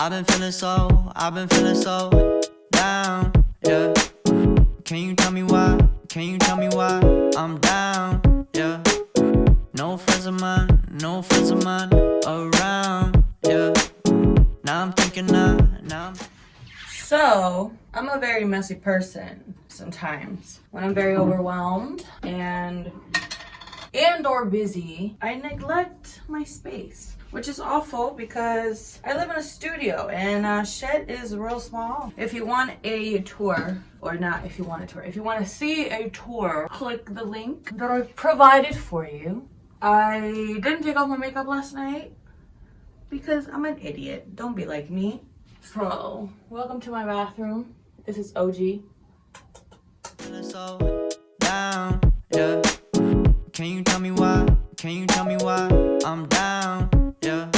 I've been feeling so down, yeah. Can you tell me why? Can you tell me why I'm down, yeah? No friends of mine around, yeah. Now I'm thinking now. So, I'm a very messy person sometimes. When I'm very overwhelmed and or busy, I neglect my space, which is awful because I live in a studio and shit is real small. If you want a tour, or not if you want a tour, if you want to see a tour, click the link that I've provided for you. I didn't take off my makeup last night because I'm an idiot. Don't be like me. So, welcome to my bathroom. This is OG. Feeling so down, yeah. Can you tell me why? Can you tell me why I'm down, yeah?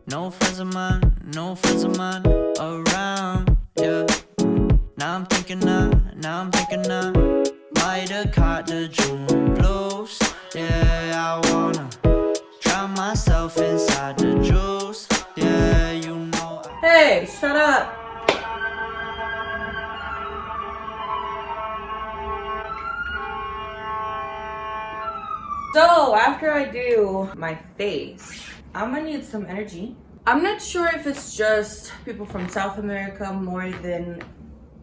No friends of mine around, yeah. Now I'm thinking might have caught the June blues, yeah. I wanna drown myself inside the juice, yeah, you know. Hey, shut up. So after I do my face, I'm gonna need some energy. I'm not sure if it's just people from South America more than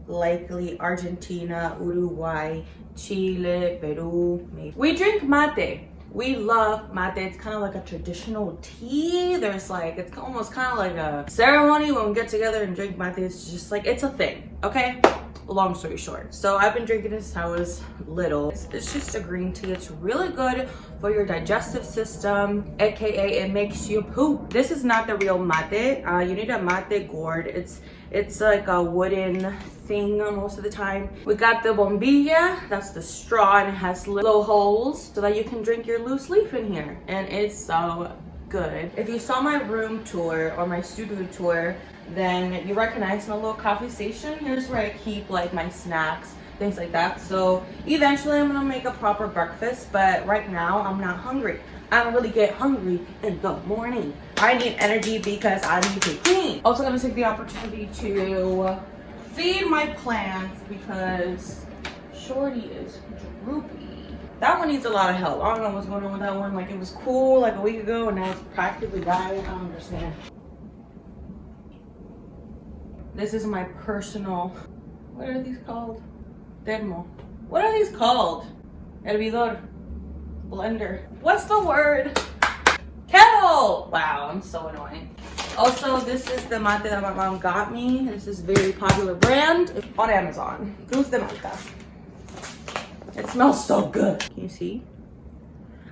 likely Argentina, Uruguay, Chile, Peru, maybe. We drink mate. We love mate. It's kind of like a traditional tea. There's like, it's almost kind of like a ceremony when we get together and drink mate. It's just like, it's a thing, okay? Long story short. So I've been drinking this since I was little. It's just a green tea. It's really good for your digestive system, aka it makes you poop. This is not the real mate. You need a mate gourd. It's like a wooden thing most of the time. We got the bombilla, that's the straw, and it has little holes so that you can drink your loose leaf in here. And it's so good. If you saw my room tour or my studio tour, then you recognize my little coffee station. Here's where I keep like my snacks, things like that. So eventually I'm gonna make a proper breakfast, but right now I'm not hungry. I don't really get hungry in the morning. I need energy because I need to clean. Also gonna take the opportunity to feed my plants because Shorty is droopy. That one needs a lot of help. I don't know what's going on with that one. Like, it was cool like a week ago and now it's practically dying. I don't understand. This is my personal, what are these called? Termo. What are these called? Hervidor. Blender. What's the word? Kettle! Wow, I'm so annoying. Also, this is the mate that my mom got me. This is a very popular brand on Amazon. Cruz de Malta. It smells so good. Can you see?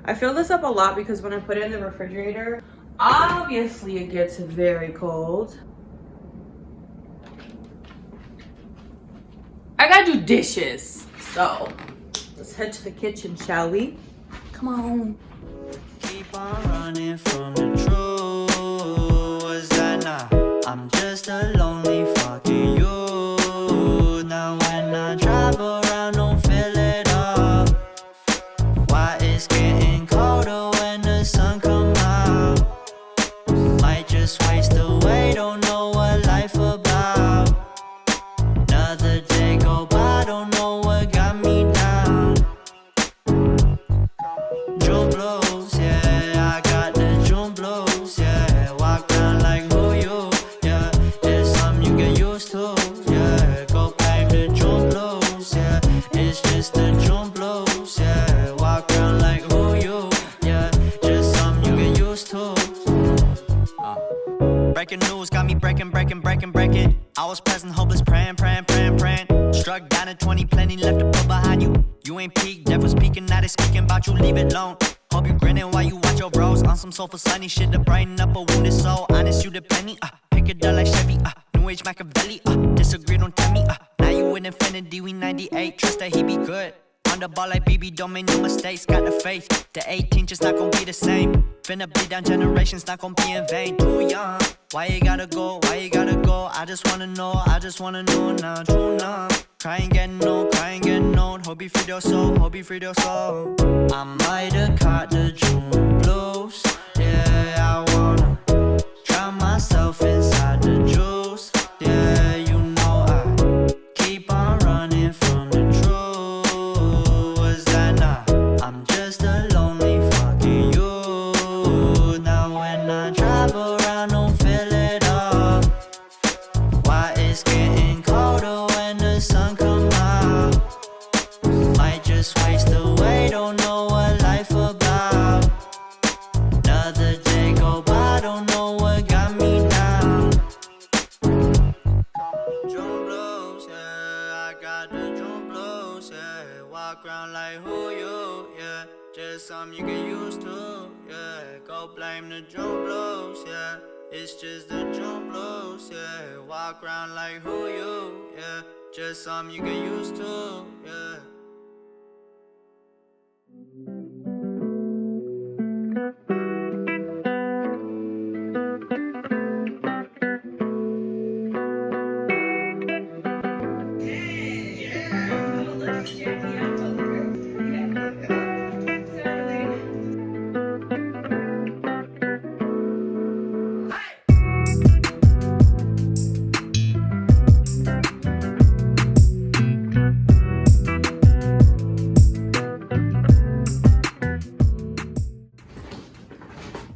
I fill this up a lot because when I put it in the refrigerator, obviously it gets very cold. I gotta do dishes. So, let's head to the kitchen, shall we? Come on. Keep on running from the truth. Was that not? I'm just a lonely fucking you. Now when I drive around, don't feel it up. Why it's getting colder when the sun come out? Might just waste away, don't know what life about. Another day go by, don't know what got me down. June blues, yeah, I got the June blues, yeah. Walk around like who you, yeah. It's something you get used to, yeah. Go claim the June blues, yeah. It's just the June blues, yeah. Walk around like who you, yeah. Just something you get used to. Breaking news got me breaking. I was present, hopeless, praying. Struck down at 20, plenty left to put behind you. You ain't peaked, devil's speaking, now they speaking about you, leave it alone. Hope you grinning while you watch your bros on some soulful sunny shit to brighten up a wounded soul. Honest, you the penny, pick it up like Chevy, New Age Machiavelli, disagree, don't tell me, now you in infinity, we 98, trust that he be good. On the ball like BB, don't make no mistakes, got the faith. The 18 just not gonna be the same. Finna bleed down generations, not gonna be in vain. Too young, why you gotta go, I just wanna know now, too numb. Crying getting old, hope you free your soul. I might have caught the June blues, yeah, I wanna drown myself inside the walk around like who you, yeah. Just something you get used to, yeah. Go blame the June blues, yeah. It's just the June blues, yeah. Walk around like who you, yeah. Just something you get used to, yeah.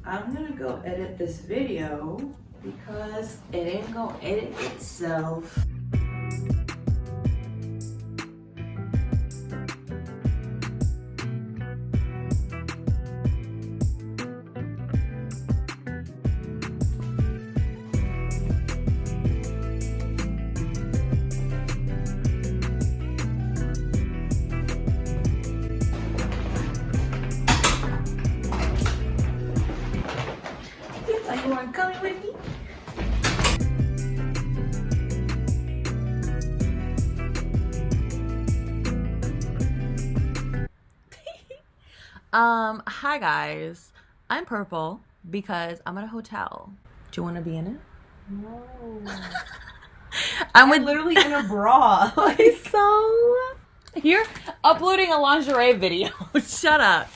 I'm gonna go edit this video because it ain't gonna edit itself. Are you want coming with me? Hi guys. I'm purple because I'm at a hotel. Do you want to be in it? No. I'm literally in a bra. so you're uploading a lingerie video. Shut up.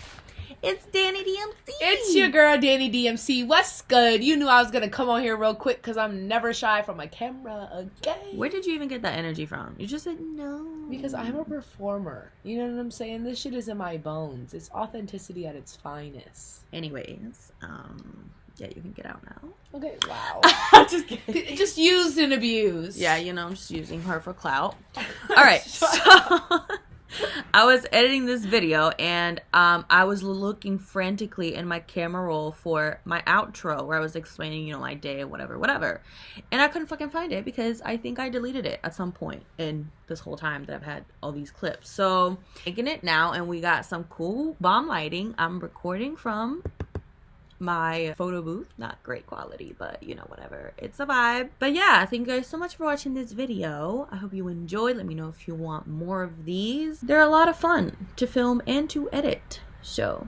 It's Danny DMC. It's your girl, Danny DMC. What's good? You knew I was going to come on here real quick because I'm never shy from a camera again. Where did you even get that energy from? You just said no. Because I'm a performer. You know what I'm saying? This shit is in my bones. It's authenticity at its finest. Anyways, yeah, you can get out now. Okay, wow. Just kidding. Just used and abused. Yeah, you know, I'm just using her for clout. All right, so I was editing this video and I was looking frantically in my camera roll for my outro where I was explaining, you know, my day, whatever. And I couldn't fucking find it because I think I deleted it at some point in this whole time that I've had all these clips. So, making it now, and we got some cool bomb lighting. I'm recording from my photo booth. Not great quality, but you know, whatever, it's a vibe. But yeah, thank you guys so much for watching this video. I hope you enjoyed. Let me know if you want more of these. They're a lot of fun to film and to edit. So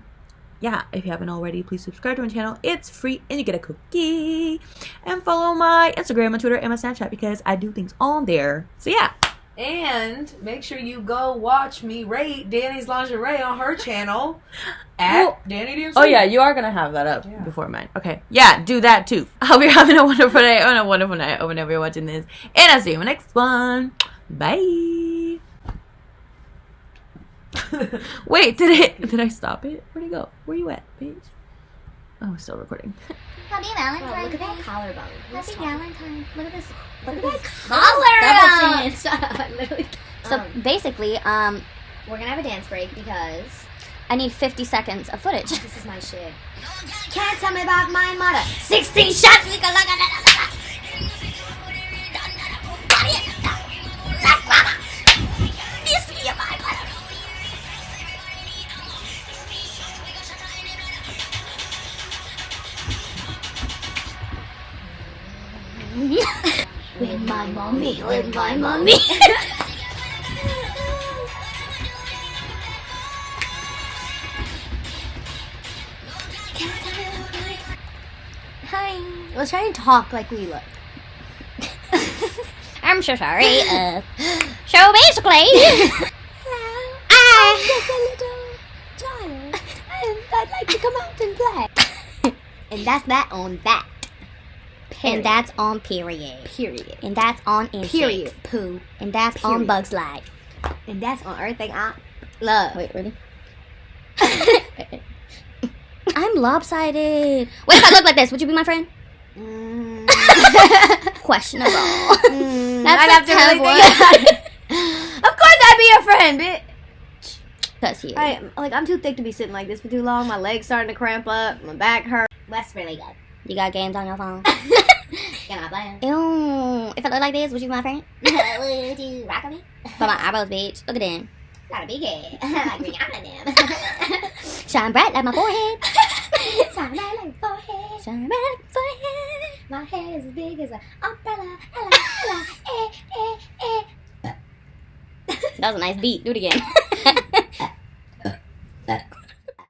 yeah, if you haven't already, please subscribe to my channel. It's free and you get a cookie. And follow my Instagram, my Twitter, and my Snapchat because I do things on there. So yeah. And make sure you go watch me rate Danny's lingerie on her channel at Danny DMC. Oh yeah, you are gonna have that up before mine. Okay, yeah, do that too. I hope you're having a wonderful day and a wonderful night whenever you're watching this. And I'll see you in the next one. Bye. Wait, did I stop it? Where'd it go? Where you at, bitch? Oh, it's still recording. Happy Valentine's Oh, look at Day. that collarbone. Happy Valentine's. Look at this. Look at that that collarbone. Shut up. I literally. So basically, we're gonna have a dance break because I need 50 seconds of footage. this is my shit. Can't tell me about my mother. 16 shots. We can look at it. With my mommy, with my mommy. Hi. Let's try and talk like we look. I'm so sorry. So basically, I'm just a little child, and I'd like to come out and play. And that's that on that. and that's on period. Period. And that's on insects. Period. Poo. And that's on Period. Bugs Life. And that's on everything I love. Wait, really? I'm lopsided. What if I look like this? Would you be my friend? Questionable. That's I'd a have to tough really one. think about it. Of course I'd be your friend, bitch. That's you. I'm too thick to be sitting like this for too long. My legs starting to cramp up. My back hurt. That's really good. You got games on your phone? Can I play? Ew. If I look like this, would you be my friend? Would you rock with me? But my eyebrows, bitch. Look at them. Got a big head. Like Rihanna. Shine bright like my forehead. Shine bright like my forehead. Shine bright like my forehead. My head is as big as an umbrella. Ella, ella, eh, eh, eh. That was a nice beat. Do it again.